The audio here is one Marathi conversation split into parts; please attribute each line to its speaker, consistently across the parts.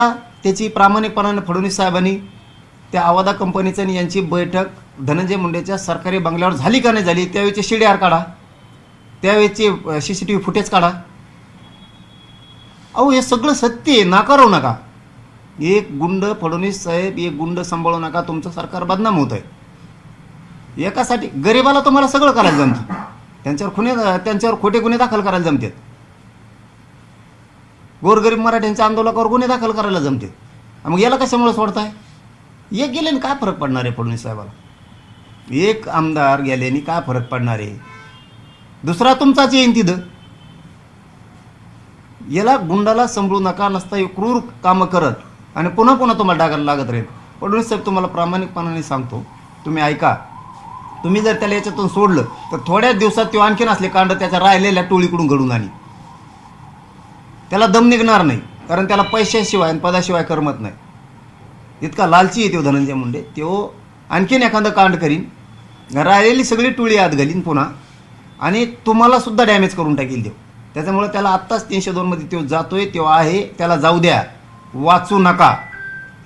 Speaker 1: त्याची प्रामाणिकपणाने फडणवीस साहेबांनी त्या आवादा कंपनीचं आणि यांची बैठक धनंजय मुंडेच्या सरकारी बंगल्यावर झाली का नाही झाली, त्यावेळेचे CDR काढा, त्यावेळेचे CCTV फुटेज काढा. अहो हे सगळं सत्य आहे, नाकारू नका. एक गुंड फडणवीस साहेब, एक गुंड सांभाळू नका, तुमचं सरकार बदनाम होत आहे. एकासाठी गरिबाला तुम्हाला सगळं करायला जमतं, त्यांच्यावर खोटे गुन्हे दाखल करायला जमतात, गोरगरीब मराठ्यांच्या आंदोलनावर गुन्हे दाखल करायला जमते. मग याला कशामुळे सोडताय? एक गेल्याने काय फरक पडणार आहे फडणवीस साहेबाला? एक आमदार गेल्याने काय फरक पडणार आहे? दुसरा तुमचाच येईन तिथं. याला गुंडाला समजू नका, नसता क्रूर कामं करत आणि पुन्हा पुन्हा तुम्हाला डागायला लागत राहील. फडणवीस साहेब तुम्हाला प्रामाणिकपणाने सांगतो, तुम्ही ऐका. तुम्ही जर त्याला याच्यातून सोडलं तर थोड्याच दिवसात तो आणखीन असले कांड त्याच्या राहिलेल्या टोळीकडून घडून आणि त्याला दम निघणार नाही, कारण त्याला पैशाशिवाय आणि पदाशिवाय करमत नाही. इतका लालची आहे तो धनंजय मुंडे. तो आणखीन एखादं कांड करीन, राहिलेली सगळी टोळी आत घालीन पुन्हा, आणि तुम्हाला सुद्धा डॅमेज करून टाकील देव. त्याच्यामुळे त्याला आत्ताच 302 मध्ये तो जातोय, तो आहे, त्याला जाऊ द्या, वाचू नका,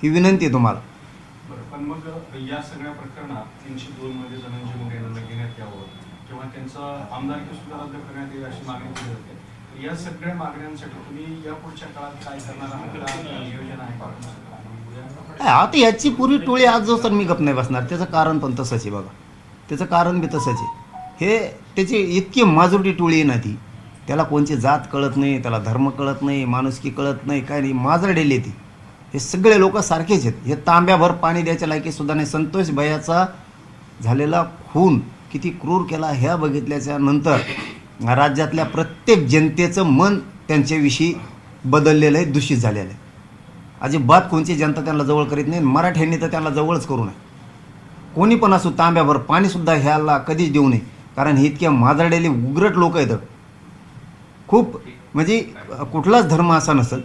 Speaker 1: ही विनंती आहे तुम्हाला.
Speaker 2: पण मग या सगळ्या प्रकरणात 302 मध्ये धनंजय मुंडे यांना घेण्यात यावं किंवा त्यांचं आमदारकी सुद्धा रद्द करण्यात येईल अशी मागणी केली जाते. या सगळ्या मागण्यांसाठी तुम्ही या पुढच्या काळात काय करणार आहात? नियोजन आहे का?
Speaker 1: आता याची पूर्वी टोळी आज जो तर मी गप नाही बसणार. त्याचं कारण पण तसंच आहे बघा, त्याचं कारण बी तसंच आहे. हे त्याची इतकी माजुरी टोळी आहे ना, ती त्याला कोणची जात कळत नाही, त्याला धर्म कळत नाही, माणुसकी कळत नाही, काय नाही, माजरडेली ती. हे सगळे लोक सारखेच आहेत. हे तांब्याभर पाणी द्यायच्या लायकी सुद्धा नाही. संतोष भैयाचा झालेला खून किती क्रूर केला ह्या बघितल्याच्या नंतर राज्यातल्या प्रत्येक जनतेचं मन त्यांच्याविषयी बदललेलं आहे, दूषित झालेलं आहे. अजिबात कोणची जनता त्यांना जवळ करीत नाही. मराठ्यांनी तर त्यांना जवळच करू नये. कोणी पण असो, तांब्याभर पाणीसुद्धा ह्याला कधीच देऊ नये, कारण हे इतके माजरडेले उग्रट लोक आहेत. खूप म्हणजे कुठलाच धर्म असा नसेल,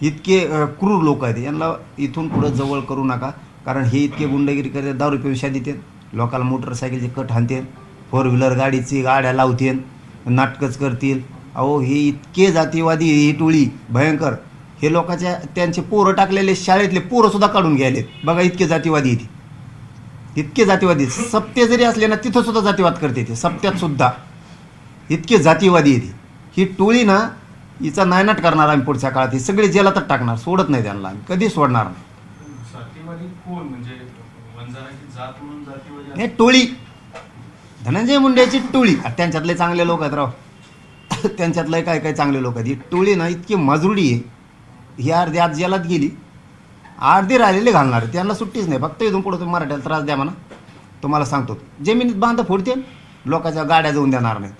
Speaker 1: इतके क्रूर लोक आहेत. यांना इथून पुढं जवळ करू नका, कारण हे इतके गुंडगिरी करतात. दारू पिऊन शादी देतात, लोकांना मोटरसायकलचे कट हाणतात, 4 व्हीलर गाडीची गाड्या लावतात, नाटकच करतील. अहो हे इतके जातीवादी, ही टोळी भयंकर. हे लोकांच्या त्यांचे पोरं टाकलेले शाळेतले पोरंसुद्धा काढून घ्यायलेत बघा, इतके जातीवादी येते, इतके जातीवादी. सप्ते जरी असले ना, तिथं सुद्धा जातीवाद करते ते, सप्त्यात सुद्धा इतके जातीवादी येते. ही टोळी ना, हिचा नायनाट करणार आम्ही पुढच्या काळात. ही सगळे जेलातच टाकणार, सोडत नाही त्यांना, आम्ही कधी सोडणार नाही.
Speaker 2: जातीवादी कोण? म्हणजे वंजाराची जात म्हणून जातीवादी?
Speaker 1: हे टोळी, धनंजय मुंडेची टोळी. त्यांच्यातले चांगले लोक आहेत राव, त्यांच्यातले काय काय चांगले लोक आहेत. ही टोळी ना इतकी मजुरी आहे. ही अर्धी आज जेलात गेली, अर्धी राहिलेले घालणार, त्यांना सुट्टीच नाही. फक्त इथून पुढे तुम्ही मराठ्याला त्रास द्या म्हणा, तुम्हाला सांगतो. जमिनीत बांध फोडते, लोकांच्या गाड्या जाऊन देणार नाहीत,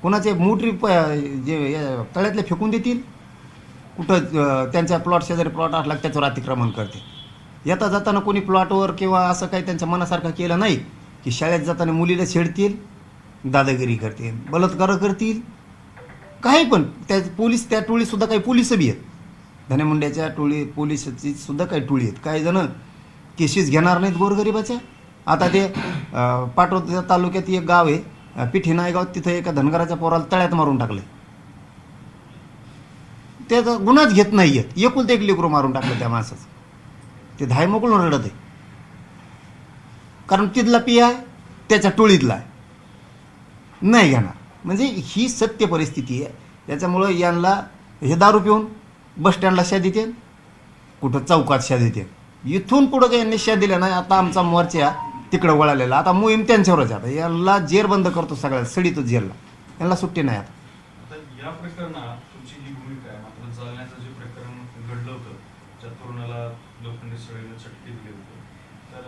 Speaker 1: कुणाचे मोटरी जे तळ्यातले फेकून देतील, कुठं त्यांच्या प्लॉट शेजारी प्लॉट असला त्याच्यावर अतिक्रमण करते. येता जाताना कोणी प्लॉटवर किंवा असं काही त्यांच्या मनासारखं केलं नाही की शाळेत जाताना मुलीला छेडतील, दादागिरी करतील, बलात्कार करतील, काही पण. त्या पोलीस, त्या टोळीसुद्धा काही पोलिस बी आहेत. धनमुंड्याच्या टोळी पोलिसची सुद्धा काही टोळी आहेत. काही जण केसेस घेणार नाहीत गोरगरिबाच्या. आता ते पाटोदा तालुक्यात एक गाव आहे, पिठी नायगाव, तिथं एका धनगराच्या पोराला तळ्यात मारून टाकले. त्याचा गुन्हाच घेत नाही आहेत. एकुलते एक लेकरू मारून टाकलं त्या माणसाचं. ते धाय मोकळून रडत आहे, कारण तिथला पिया त्याच्या टोळीतला आहे, नाही घेणार. म्हणजे ही सत्य परिस्थिती आहे. त्याच्यामुळं यांना हे दारू पिऊन बस स्टँडला शा देते, कुठं चौकात शा देते. इथून पुढं काही यांनी शा दिल्या नाही. आता आमचा मोर्चा तिकडं वळालेला, आता मोहीम त्यांच्यावरच. आता याला जेर बंद करतो, सगळ्या सडीतच जेरला, यांना सुट्टी नाही.
Speaker 2: आता या प्रकरणात तुमची ही भूमिका आहे. मात्र जालन्याचं जे प्रकरण घडलं होतं, ज्या तरुणाला लोखंडी सळीने चटके दिले होते, तर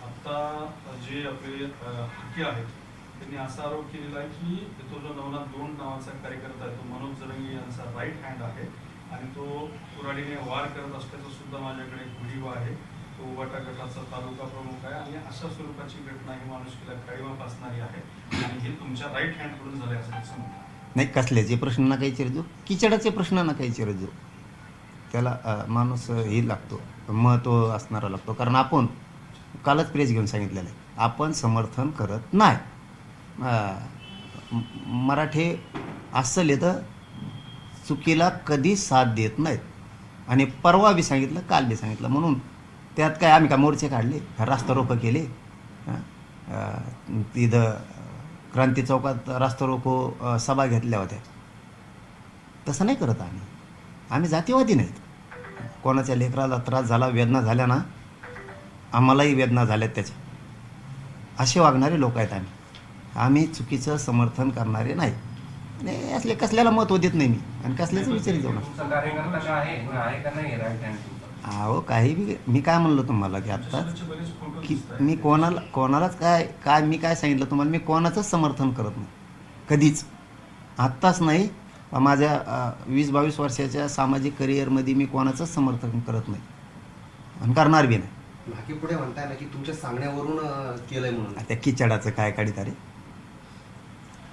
Speaker 2: आता जे आपले हक्की आहेत त्यांनी असा आरोप केलेला आहे की तो जो नवनाथ दोंड नावाचा कार्यकर्ता आहे, तो मनोज जरंगे यांचा राईट हँड आहे आणि तो कुऱ्हाडीने वार करत असल्याचा सुद्धा माझ्याकडे व्हिडिओ आहे. तो उबाटा गटाचा तालुका प्रमुख आहे आणि अशा स्वरूपाची घटना ही माणुसकीला काळीमा फासणारी आहे आणि हे तुमच्या राईट हँडकडून झाले असं सांगतो.
Speaker 1: नाही, कसल्याचे प्रश्न ना काही चिरजो, किचडाचे प्रश्न ना काही चिरजो. त्याला माणूस हे लागतो, महत्त्व असणारा लागतो. कारण आपण कालच प्रेस घेऊन सांगितलेलं आहे, आपण समर्थन करत नाही. मराठे अस्सल येतं, चुकीला कधी साथ देत नाहीत. आणि परवा बी सांगितलं, काल बी सांगितलं. म्हणून त्यात काय आम्ही काय मोर्चे काढले, रास्ता रोको केले. तिथं क्रांती चौकात रास्ता रोको सभा घेतल्या होत्या. तसं नाही करत आम्ही जातीवादी नाहीत. कोणाच्या लेकराला त्रास झाला, वेदना झाल्या ना, आम्हालाही वेदना झाल्यात त्याच्या, असे वागणारे लोक आहेत आम्ही चुकीचं समर्थन करणारे नाही. आणि असले कसल्याला महत्त्व देत नाही मी, आणि कसल्याचं विचारित जाऊ नका.
Speaker 3: तुमचा कार्यकर्ता का आहे का नाही राईट हँड तुमचा?
Speaker 1: अहो काही बी मी काय म्हणलो तुम्हाला की आत्ताच
Speaker 2: त्याचे बरेच फोटो
Speaker 1: की
Speaker 2: दिसतायत.
Speaker 1: मी कोणालाच काय मी काय सांगितलं तुम्हाला, मी कोणाचंच समर्थन करत नाही कधीच. आत्ताच नाही, माझ्या 20-22 वर्षाच्या सामाजिक करिअरमध्ये मी कोणाचंच समर्थन करत नाही आणि करणार बी नाही.
Speaker 4: बाकी पुढे म्हणताय ना की तुमच्या सांगण्यावरून केलंय म्हणून.
Speaker 1: त्या किचडाचं काय काढीत अरे,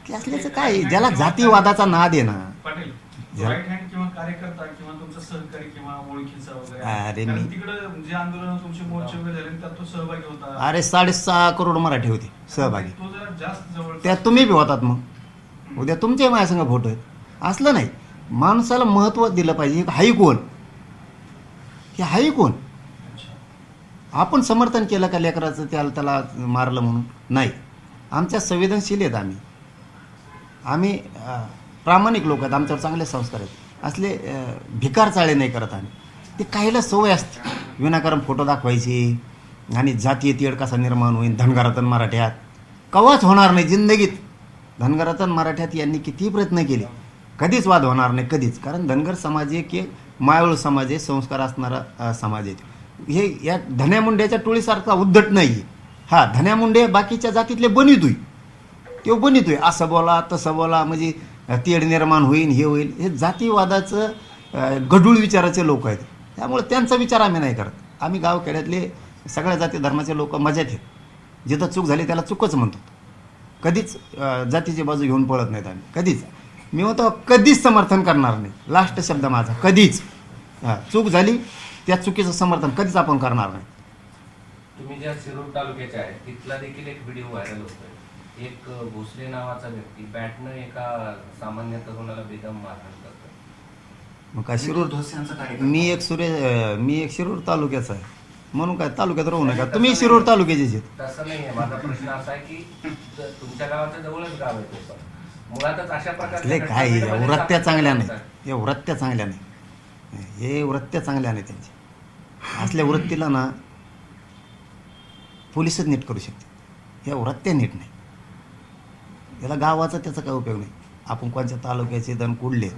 Speaker 1: की असल्याचं काय, ज्याला जातीवादाचा नाद आहे ना.
Speaker 2: पाटील
Speaker 1: जरा-
Speaker 2: राईट हँड किंवा कार्यकर्ता किंवा तुमचा सहकारी किंवा ओळखीचा वगैरे
Speaker 1: अरे
Speaker 2: कारण
Speaker 1: मी-
Speaker 2: तिकडं जे आंदोलन तुमचे मोर्चे वगैरे झाले त्यात तो सहभागी होता.
Speaker 1: अरे 6.5 करोड मराठी होते सहभागी,
Speaker 2: तो जरा जास्त जवळ
Speaker 1: त्यात तुम्ही बी होतात. मग उद्या तुमचे माझ्यासंग फोटो आहेत. असलं नाही, माणसाला महत्त्व दिलं पाहिजे. हाई कोण, हे हाई कोण? आपण समर्थन केलं का लेकराचं, त्याला मारलं म्हणून नाही. आमच्या संवेदनशील आहेत आम्ही प्रामाणिक लोक आहेत, आमच्यावर चांगले संस्कार आहेत. असले भिकार चाळे नाही करत आम्ही. ते काहीला सवय असते विनाकारण फोटो दाखवायची आणि जातीय तेढ कसा निर्माण होईल. धनगरातन मराठ्यात कवाच होणार नाही जिंदगीत. धनगरातन मराठ्यात यांनी कितीही प्रयत्न केले, कधीच वाद होणार नाही, कधीच. कारण धनगर समाज एक मायवळ समाज आहे, संस्कार असणारा समाज आहे. हे या धन्या मुंड्याच्या टोळीसारखा उद्धट नाही आहे. हा धन्या मुंडे बाकीच्या जातीतले बनितोय, तो बनितोय. असं बोला तसं बोला म्हणजे तेढ निर्माण होईल, हे होईल. हे जातीवादाचं गढूळ विचाराचे लोक आहेत. त्यामुळे त्यांचा विचार आम्ही नाही करत. आम्ही गावखेड्यातले सगळ्या जाती धर्माचे लोक मजेत आहेत. जिथं चूक झाली त्याला चूकच म्हणतो. कधीच जातीची बाजू घेऊन पळत नाहीत आम्ही, कधीच. मी म्हणतो कधीच समर्थन करणार नाही, लास्ट शब्द माझा, कधीच. चूक झाली त्या चुकीचं समर्थन कधीच आपण करणार नाही.
Speaker 3: तुम्ही ज्या शिरूर तालुक्याचे आहे तिथला देखील एक व्हिडिओ व्हायरल होतोय. एक भोसले नावाचा व्यक्ती बॅटनं एका सामान्य तरुणाला बेदम मारहाण करतो.
Speaker 1: मग काय शिरूर, मी एक शिरूर तालुक्याचा आहे म्हणून काय तालुक्यात राहू नका. तुम्ही शिरूर तालुक्याचेच आहेत.
Speaker 3: तसं नाहीये. माझा प्रश्न असा आहे की तुमच्या गावाच्या जवळच गाव आहे ते. मुळातच अशा
Speaker 1: असले
Speaker 3: प्रकारचे
Speaker 1: काय वृत्त्या चांगल्या नाही, हे वृत्त्या चांगल्या नाही, हे वृत्त्या चांगल्या नाही त्यांची. असल्या वृत्तीला ना पोलिसच नीट करू शकते, ह्या वृत्त्या नीट नाही. याला गावाचा त्याचा काय उपयोग नाही. आपण कोणत्या तालुक्याचे दण कुडले,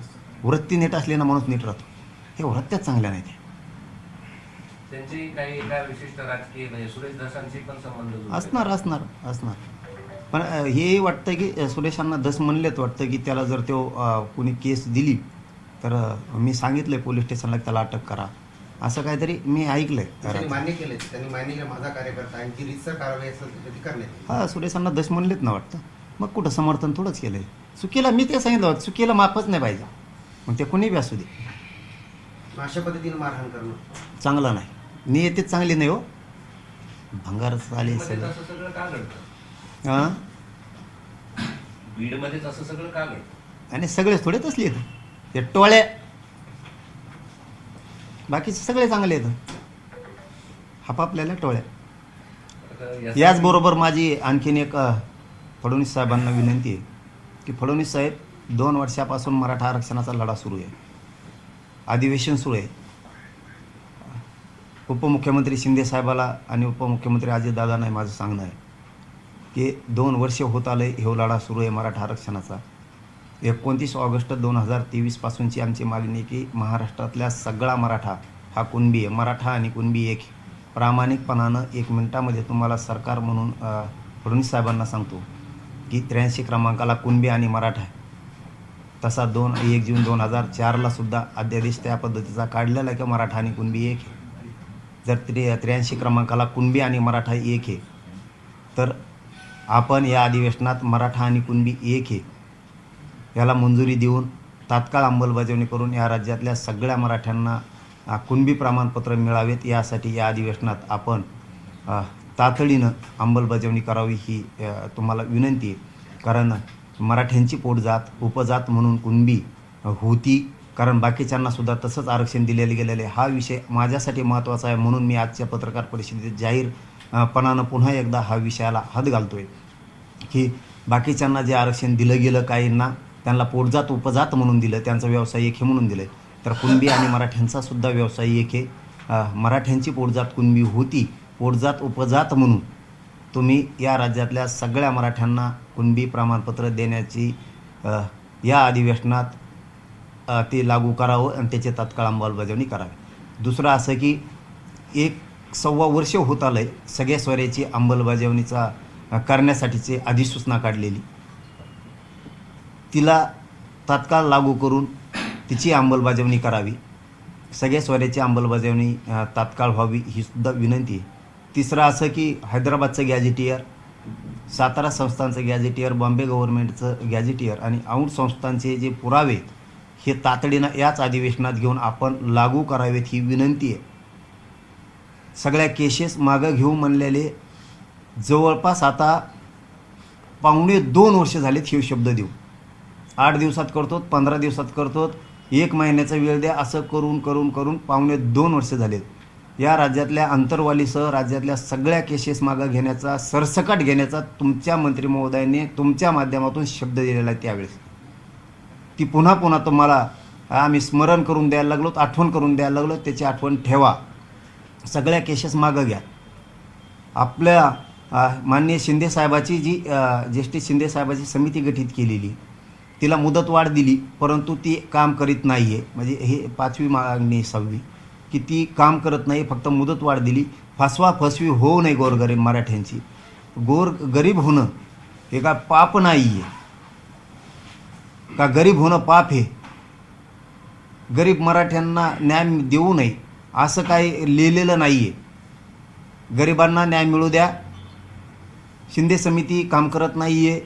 Speaker 1: वृत्ती नीट असली ना माणूस नीट राहतो. हे वृत्त्याच चांगल्या नाही.
Speaker 3: त्यांची काही एका विशिष्ट राजकीय म्हणजे सुरेश दसांशी पण संबंध जोडलेले
Speaker 1: असणार. पण हे वाटतं की सुरेशांना दस म्हणलेत, वाटतं की त्याला जर तो कुणी केस दिली तर मी सांगितलंय पोलीस स्टेशनला त्याला अटक करा, असं काहीतरी मी ऐकलंय.
Speaker 4: त्यांनी मान्य केले, त्यांनी मान्य केलं माझा कार्यकर्ता आणि जी रीतसर कारवाई असेल तर ती करण्यात.
Speaker 1: हा सुरेशांना दस म्हणलेत ना वाटतं. मग कुठं समर्थन थोडंच केलंय. चुकीला मी ते सांगितलं, चुकीला माफच नाही पाहिजे. मग ते कुणी बी असू दे.
Speaker 4: अशा पद्धतीने मारहाण करणं
Speaker 1: चांगलं नाही. नियतीच चांगली नाही हो. भंगार चाले
Speaker 3: बीडमध्ये
Speaker 1: सगळं.
Speaker 3: तसं सगळं का घडतं?
Speaker 1: हां,
Speaker 3: बीडमध्ये तसं सगळं का घडतं?
Speaker 1: आणि सगळे थोडे तसले आहेत. ते टोळ्या बाकीचे सगळे चांगले आहेत, आपापल्याला टोळ्या.
Speaker 3: तर
Speaker 1: याचबरोबर माझी आणखीन एक फडणवीस साहेबांना विनंती आहे की फडणवीस साहेब 2 वर्षापासून मराठा आरक्षणाचा लढा सुरू आहे, अधिवेशन सुरू आहे. उपमुख्यमंत्री शिंदे साहेबाला आणि उपमुख्यमंत्री अजितदादांना माझं सांगणं आहे की 2 वर्ष होत आले हे लढा सुरू आहे मराठा आरक्षणाचा. 29 ऑगस्ट 2023 पासूनची आमची मागणी आहे की महाराष्ट्रातल्या सगळा मराठा हा कुणबी आहे. मराठा आणि कुणबी एक. प्रामाणिकपणानं 1 मिनिटामध्ये तुम्हाला सरकार म्हणून फडणवीस साहेबांना सांगतो की 83 क्रमांकाला कुणबी आणि मराठा आहे. तसा 1 जून 2004ला सुद्धा अध्यादेश त्या पद्धतीचा काढलेला आहे की मराठा आणि कुणबी एक आहे. जर 83 क्रमांकाला कुणबी आणि मराठा एक आहे तर आपण या अधिवेशनात मराठा आणि कुणबी एक आहे याला मंजुरी देऊन तात्काळ अंमलबजावणी करून या राज्यातल्या सगळ्या मराठ्यांना कुणबी प्रमाणपत्र मिळावेत यासाठी या अधिवेशनात आपण तातडीनं अंमलबजावणी करावी ही तुम्हाला विनंती आहे. कारण मराठ्यांची पोटजात उपजात म्हणून कुणबी होती कारण बाकीच्यांना सुद्धा तसंच आरक्षण दिलेलं गेलेलं आहे. हा विषय माझ्यासाठी महत्त्वाचा आहे, म्हणून मी आजच्या पत्रकार परिषदेत जाहीरपणानं पुन्हा एकदा हा विषयाला हात घालतो आहे की बाकीच्यांना जे आरक्षण दिलं गेलं, काहींना त्यांना पोटजात उपजात म्हणून दिलं, त्यांचा व्यवसाय एक हे म्हणून दिलं, तर कुणबी आणि मराठ्यांचा सुद्धा व्यवसाय एक आहे. मराठ्यांची पोटजात कुणबी होती, पोटजात उपजात म्हणून तुम्ही या राज्यातल्या सगळ्या मराठ्यांना कुणबी प्रमाणपत्र देण्याची या अधिवेशनात ते लागू करावं आणि त्याची तात्काळ अंमलबजावणी करावी. दुसरं असं की 1.25 वर्ष होत आलं आहे सगळ्या स्वराची अंमलबजावणीचा करण्यासाठीची अधिसूचना काढलेली, तिला तात्काळ लागू करून तिची अंमलबजावणी करावी. सगळ्या स्वराची अंमलबजावणी तात्काळ व्हावी ही सुद्धा विनंती आहे. तिसरं असं की हैदराबादचं गॅझेटियर, सातारा संस्थांचं गॅझेटियर, बॉम्बे गव्हर्नमेंटचं गॅझेटियर आणि औंध संस्थांचे जे पुरावे हे तातडीनं याच अधिवेशनात घेऊन आपण लागू करावेत ही विनंती आहे. सगळ्या केसेस मागं घेऊ म्हणलेले जवळपास आता 2.25 वर्ष झालेत हे शब्द देऊ. 8 दिवसात करतो, 15 दिवसात करतो, 1 महिन्याचा वेळ द्या, असं करून करून करून 2.25 वर्ष झालेत. या राज्यातल्या अंतरवालीसह राज्यातल्या सगळ्या केसेस मागं घेण्याचा, सरसकट घेण्याचा तुमच्या मंत्री महोदयांनी तुमच्या माध्यमातून शब्द दिलेला आहे. त्यावेळेस ती पुन्हा पुन्हा तुम्हाला आम्ही स्मरण करून द्यायला लागलो, आठवण करून द्यायला लागलो. त्याची आठवण ठेवा. सगळ्या केसेस मागं घ्या. आपल्या माननीय शिंदेसाहेबाची जी ज्येष्ठ शिंदेसाहेबाची समिती गठीत केलेली, तिला मुदतवाढ दिली, परंतु ती काम करीत नाही आहे. म्हणजे हे 5वी मागणी 6वी की ती काम करत नाही, फक्त मुदतवाढ दिली. फसवी होऊ नये गोरगरीब मराठ्यांची. गरीब होणं हे का पाप नाही आहे का? गरीब होणं पाप आहे? गरीब मराठ्यांना न्याय देऊ नये असं काही लिहिलेलं नाही आहे. गरिबांना न्याय मिळू द्या. शिंदे समिती काम करत नाही आहे,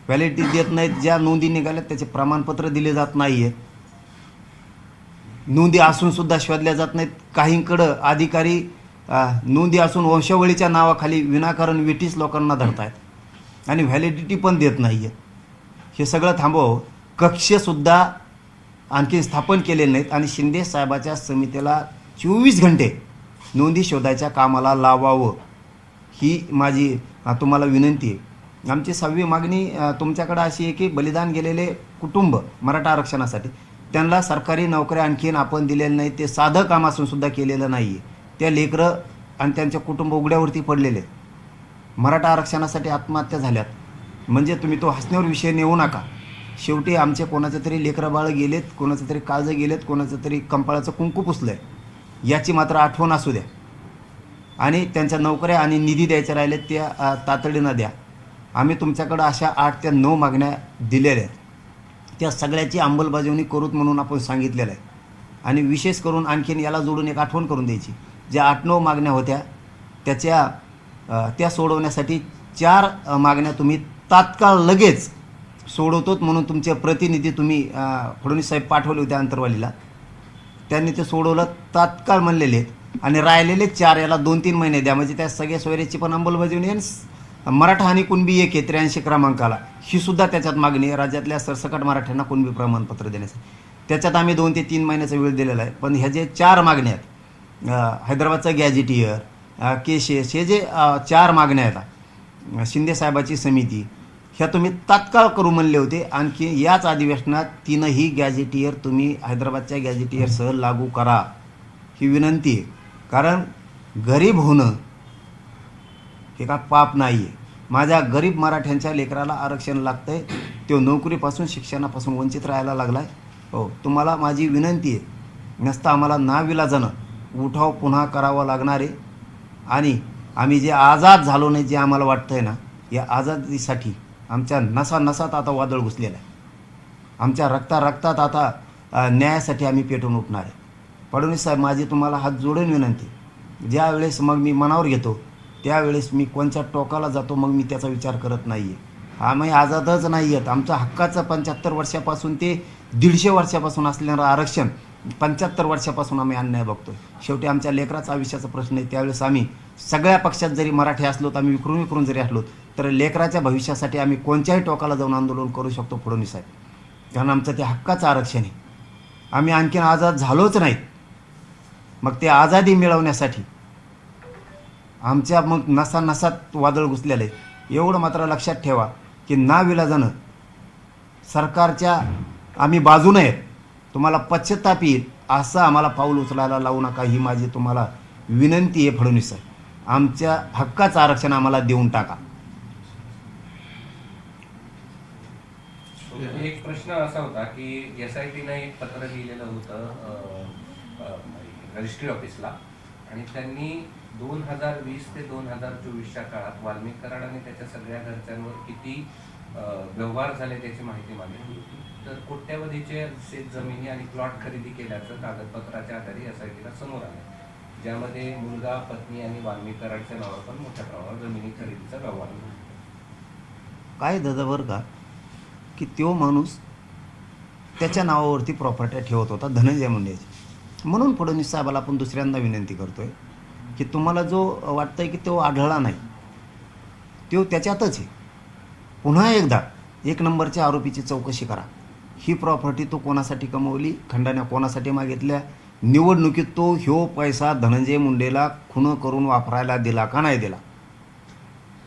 Speaker 1: व्हॅलिडिटी देत नाहीत. ज्या नोंदी निघाल्यात त्याचे प्रमाणपत्र दिले जात नाही आहेत. नोंदी असूनसुद्धा शोधल्या जात नाहीत. काहींकडं अधिकारी नोंदी असून वंशावळीच्या नावाखाली विनाकारण वेटीस लोकांना धरत आहेत आणि व्हॅलिडिटी पण देत नाही आहेत. हे सगळं थांबव. कक्षसुद्धा आणखी स्थापन केलेले नाहीत आणि शिंदे साहेबाच्या समितीला 24 घंटे नोंदी शोधायच्या कामाला लावावं ही माझी तुम्हाला विनंती आहे. आमची 6वी मागणी तुमच्याकडे अशी आहे की बलिदान गेलेले कुटुंब मराठा आरक्षणासाठी, त्यांना सरकारी नोकऱ्या आणखीन आपण दिलेल्या नाही. ते साधं काम असून सुद्धा केलेलं नाही आहे. त्या लेकरं आणि त्यांचे कुटुंब उघड्यावरती पडलेले आहेत. मराठा आरक्षणासाठी आत्महत्या झाल्यात. म्हणजे तुम्ही तो हसण्यावर विषय नेऊ नका. शेवटी आमचे कोणाचे तरी लेकरं बाळ गेलेत, कोणाचं तरी काळजं गेलेत, कोणाचं तरी कंपाळाचं कुंकू पुसलं आहे, याची मात्र आठवण असू द्या. आणि त्यांच्या नोकऱ्या आणि निधी द्यायच्या राहिलेत त्या तातडीनं द्या. आम्ही तुमच्याकडं अशा 8 ते 9 मागण्या दिलेल्या आहेत. त्या सगळ्याची अंमलबजावणी करूत म्हणून आपण सांगितलेलं आहे. आणि विशेष करून आणखीन याला जोडून एक आठवण करून द्यायची. ज्या 8-9 मागण्या होत्या त्या सोडवण्यासाठी 4 मागण्या तुम्ही तात्काळ लगेच सोडवतोत म्हणून तुमचे प्रतिनिधी तुम्ही फडणवीस साहेब पाठवले होते अंतरवालीला. त्यांनी ते सोडवलं तात्काळ म्हणलेले आहेत. आणि राहिलेले 4 याला 2-3 महिने द्या. म्हणजे त्या सगळ्या सोयऱ्याची पण अंमलबजावणी आणि मराठा आणि कुणबी 1 आहे 83 क्रमांकाला, ही सुद्धा त्याच्यात मागणी आहे. राज्यातल्या सरसकट मराठ्यांना कुणबी प्रमाणपत्र देण्यासाठी त्याच्यात आम्ही 2 ते 3 महिन्याचा वेळ दिलेला आहे. पण ह्या जे 4 मागण्या आहेत, हैदराबादचं गॅझेटियर, केसेस, हे जे 4 मागण्या आहेत शिंदेसाहेबाची समिती, ह्या तुम्ही तात्काळ करू म्हणले होते. आणखी याच अधिवेशनात 3ही गॅझेटियर तुम्ही हैदराबादच्या गॅझेटियरसह लागू करा ही विनंती आहे. कारण गरीब होणं हे का पाप नाही आहे. माझ्या गरीब मराठ्यांच्या लेकराला आरक्षण लागतं आहे, तो नोकरीपासून शिक्षणापासून वंचित राहायला लागला आहे. हो, तुम्हाला माझी विनंती आहे, नसता आम्हाला नाविलाजानं उठाव पुन्हा करावा लागणार आहे. आणि आम्ही जे आझाद झालो नाही, जे आम्हाला वाटतं आहे ना, या आझादीसाठी आमच्या नसात आता वादळ घुसलेलं आहे. आमच्या रक्तात आता न्यायासाठी आम्ही पेटून उठणार आहे. फडणवीस साहेब, माझी तुम्हाला हात जोडून विनंती, ज्या वेळेस मग मी मनावर घेतो त्यावेळेस मी कोणत्या टोकाला जातो मग मी त्याचा विचार करत नाही आहे. आम्ही आझादच नाही आहेत. आमचं हक्काचं 75 वर्षापासून ते 150 वर्षापासून असलेलं आरक्षण 75 वर्षापासून आम्ही अन्याय बघतो. शेवटी आमच्या लेकराचा आयुष्याचा प्रश्न आहे. त्यावेळेस आम्ही सगळ्या पक्षात जरी मराठी असलो, आम्ही विखरून जरी असलो, तर लेकराच्या भविष्यासाठी आम्ही कोणत्याही टोकाला जाऊन आंदोलन करू शकतो फडणवीस साहेब. कारण आमचं ते हक्काचं आरक्षण आहे. आम्ही आणखीन आझाद झालोच नाहीत. मग ते आझादी मिळवण्यासाठी आमच्या मग नसा नसात वादळ घुसलेलं आहे. एवढं मात्र लक्षात ठेवा की नाविलाजानं सरकारच्या आम्ही बाजूने आहेत. तुम्हाला पश्चाताप येईल असं आम्हाला पाऊल उचलायला लावू नका, ही माझी तुम्हाला विनंती आहे. फडणवीस साहेब, आमच्या हक्काचं आरक्षण आम्हाला देऊन टाका.
Speaker 3: एक प्रश्न असा होता की SITनं एक पत्र लिहिलेलं होतं रजिस्ट्री ऑफिसला, आणि त्यांनी 2020 ते 2024च्या काळात वाल्मिक कराड आणि त्याच्या सगळ्या घरच्यांवर किती व्यवहार झाले त्याची माहिती मागितली होती. तर कोट्यावधीचे शेत जमिनी आणि प्लॉट खरेदी केल्याचं कागदपत्राच्या आधारे SITला समोर आलं, ज्यामध्ये मुलगा, पत्नी आणि वाल्मिक कराडच्या नावावर पण मोठ्या प्रमाणावर जमिनी खरेदीचा व्यवहार झाला.
Speaker 1: काय दादा बरं का की तो माणूस त्याच्या नावावरती प्रॉपर्ट्या ठेवत होता धनंजय मुंडेची. म्हणून फडणवीस साहेबाला आपण दुसऱ्यांदा विनंती करतोय की तुम्हाला जो वाटतंय की तो आढळला नाही, तो त्याच्यातच आहे. पुन्हा एकदा 1 नंबरच्या आरोपीची चौकशी करा. ही प्रॉपर्टी तो कोणासाठी कमवली, खंडण्या कोणासाठी मागितल्या, निवडणुकीत तो ह्यो पैसा धनंजय मुंडेला खुणं करून वापरायला दिला का नाही दिला.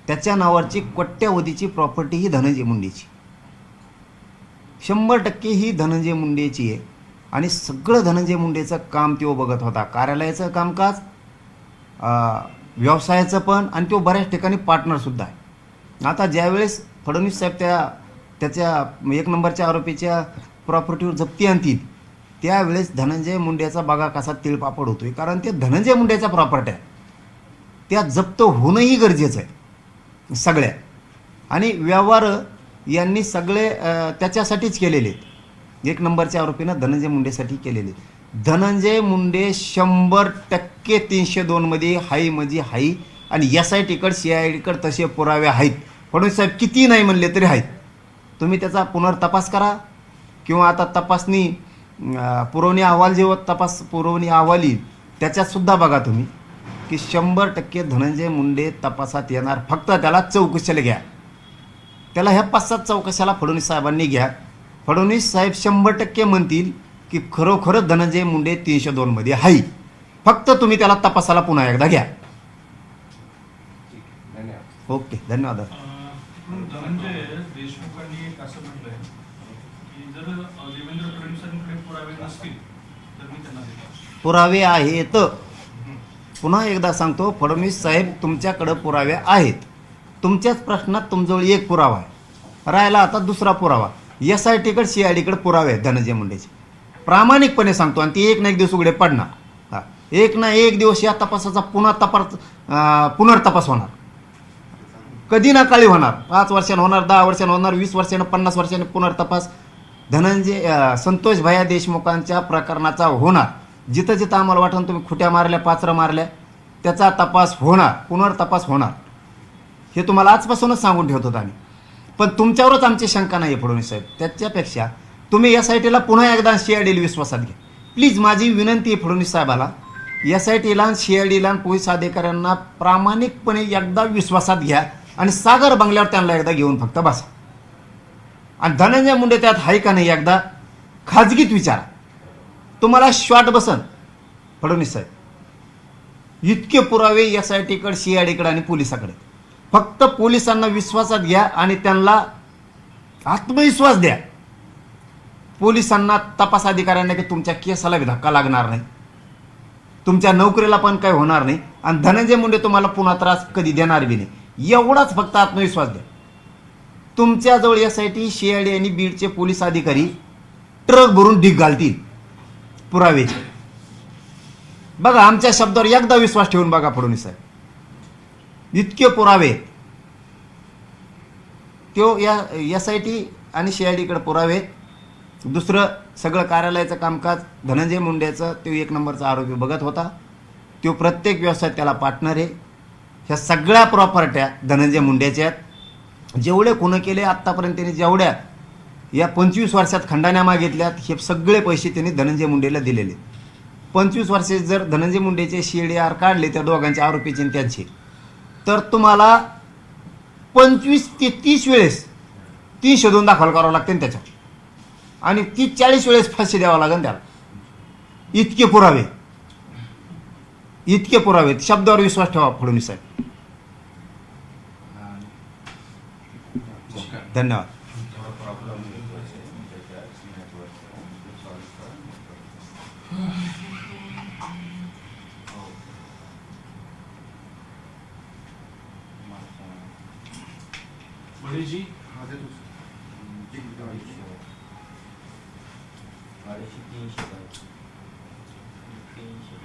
Speaker 1: त्याच्या नावावरची कोट्यावधीची प्रॉपर्टी ही धनंजय मुंडेची, 100% ही धनंजय मुंडेची आहे. आणि सगळं धनंजय मुंडेचं काम तो बघत होता, कार्यालयाचं कामकाज, व्यवसायाचं पण, आणि तो बऱ्याच ठिकाणी पार्टनरसुद्धा आहे. आता ज्यावेळेस फडणवीस साहेब त्याच्या 1 नंबरच्या आरोपीच्या प्रॉपर्टीवर जप्ती आणतील त्यावेळेस धनंजय मुंडेचा बघा कसा तिळपापड होतोय. कारण ते धनंजय मुंडेच्या प्रॉपर्ट्या त्या जप्त होणंही गरजेचं आहे सगळ्या. आणि व्यवहार यांनी सगळे त्याच्यासाठीच केलेले आहेत. 1 नंबरच्या आरोपीनं धनंजय मुंडेसाठी केलेले. धनंजय मुंडे 100% 302 मध्ये हाई म्हणजे हाई. आणि SITकडे CIDकडे तसे पुरावे आहेत. फडणवीस साहेब किती नाही म्हणले तरी आहेत. तुम्ही त्याचा पुनर्तपास करा, किंवा आता तपासणी पुरवणी अहवाल जेव्हा पुरवणी अहवाल येईल त्याच्यातसुद्धा बघा तुम्ही की 100% धनंजय मुंडे तपासात येणार. फक्त त्याला चौकशीला घ्या. त्याला ह्या 5-7 चौकशाला फडणवीस साहेबांनी घ्या. फडणवीस साहेब 100% म्हणतील की खरोखरच धनंजय मुंडे 302 मध्ये आहे. फक्त तुम्ही त्याला तपासाला पुन्हा एकदा घ्या.
Speaker 3: धन्यवाद.
Speaker 1: ओके, धन्यवाद.
Speaker 2: तिकडून धनंजय देशमुखांनी एक असं म्हटलंय की जर देवेंद्र फडणवीसांकडे पुरावे नसतील तर मी त्यांना देतो.
Speaker 1: पुरावे आहेत. पुन्हा एकदा सांगतो, फडणवीस साहेब तुमच्याकडे पुरावे आहेत. तुमच्याच प्रश्नात तुमजवळ एक पुरावा आहे, राहिला आता दुसरा पुरावा. SITकडे CIDकडे पुरावे आहेत धनंजय मुंडेचे. प्रामाणिकपणे सांगतो, आणि ती एक ना एक दिवस उघडे पडणार. हा, एक ना एक दिवस या तपासाचा पुनर्तपास होणार. कधी ना काळी होणार. 5 वर्षांनी होणार, 10 वर्षांनी होणार, 20 वर्षांनी, 50 वर्षांनी पुनर्तपास संतोष भैया देशमुखांच्या प्रकरणाचा होणार. जिथं जिथं आम्हाला वाटून तुम्ही खुट्या मारल्या, पाचरं मारल्या, त्याचा तपास होणार, पुनर्तपास होणार. हे तुम्हाला आजपासूनच सांगून ठेवत होतो आम्ही. पण तुमच्यावरच आमची शंका नाही आहे फडणवीस साहेब. त्याच्यापेक्षा तुम्ही SITला पुन्हा एकदा CIDला विश्वासात घ्या. प्लीज, माझी विनंती आहे फडणवीस साहेबाला, SITला, CIDला, पोलीस अधिकाऱ्यांना प्रामाणिकपणे एकदा विश्वासात घ्या आणि सागर बंगल्यावर त्यांना एकदा घेऊन फक्त बसा. आणि धनंजय मुंडे त्यात आहे का नाही एकदा खाजगीत विचारा. तुम्हाला शॉट बसन फडणवीस साहेब. इतके पुरावे SITकडे, CIDकडे आणि पोलिसाकडे. फक्त पोलिसांना विश्वासात घ्या आणि त्यांना आत्मविश्वास द्या. पोलिसांना, तपास अधिकाऱ्यांना की तुमच्या केसाला धक्का लागणार नाही, तुमच्या नोकरीला पण काही होणार नाही, आणि धनंजय मुंडे तुम्हाला पुन्हा त्रास कधी देणार बी नाही. एवढाच फक्त आत्मविश्वास द्या. तुमच्याजवळ SIT, CID आणि बीडचे पोलीस अधिकारी ट्रक भरून ढीक घालतील पुरावेचे. बघा, आमच्या शब्दावर एकदा विश्वास ठेवून बघा फडणवीस साहेब. इतके पुरावे तो या SIT आणि CIDकडे पुरावे. दुसरं सगळं कार्यालयाचं कामकाज धनंजय मुंडेचं, तो 1 नंबरचा आरोपी बघत होता. तो प्रत्येक व्यवसायात त्याला पार्टनर आहे. ह्या सगळ्या प्रॉपर्ट्या धनंजय मुंडेच्या आहेत. जेवढे खुनं केले आत्तापर्यंत त्यांनी, जेवढ्या या 25 वर्षात खंडण्या मागितल्यात, हे सगळे पैसे त्यांनी धनंजय मुंडेला दिलेले. 25 वर्षे जर धनंजय मुंडेचे CIDR काढले त्या दोघांचे, आरोपीचे आणि त्यांचे, तर तुम्हाला 25 ते 30 वेळेस 302 दाखल करावं लागते त्याच्यावर, आणि 30-40 वेळेस फाशी द्यावं लागेल त्याला. इतके पुरावे, इतके पुरावे, शब्दावर विश्वास ठेवा फडणवीस साहेब. धन्यवाद.
Speaker 3: थोडा प्रॉब्लेम येतोय त्याच्या नेटवर्कचा. सॉरी.
Speaker 2: बडीजी
Speaker 5: अडीचशे 300 300